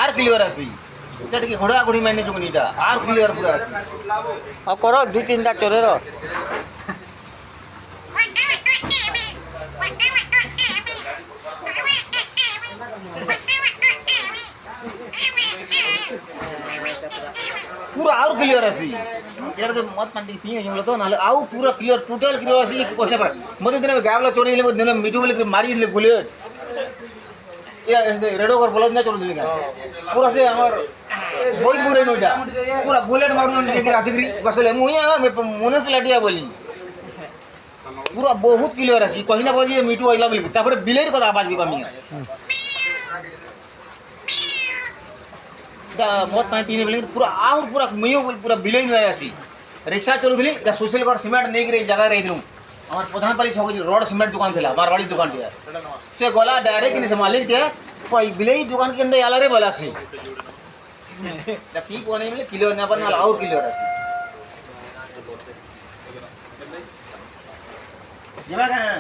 আর clear আছে এটা কি ঘোড়া ঘড়ি মানে যখন এটা আর ক্লিয়ার পুরো আছে কর দুই তিনটা চোরের पूरा और क्लियर है सी यार तो मत पंडी पी नहीं बोले तो ना आउ पूरा क्लियर टोटल क्लियर है सी कहने पर मते दिन में गावला चोरी ले दिन में मीठू बोले मारी ले बुलेट या ऐसे रेडो कर बोला ना चोरी दिलेगा पूरा से हमार बहुत बुरे नोटा पूरा बुलेट मारू ना लेके आसिग्री बसले मुइया मोने प्लेटिया बोली पूरा बहुत क्लियर है सी कहीं ना बोली मीठू आइला बोली तापर बिलेर को आवाज भी कमी है मत पानी पीने बोले पूरा आउर पूरा मयो पूरा बिलेन में आसी रिक्शा चलुथली या सोशल कर सीमेंट नहीं रे जगह रही दिनु हमर प्रधानपाली छक रोड सीमेंट दुकान थिला मारवाड़ी दुकान थिला से गला डायरेक्ट नहीं से मालिक थे कोई बिलेई दुकान के अंदर आला रे बोला सी की कोने में किलो ना पर ना और किलो रासी जमा कहां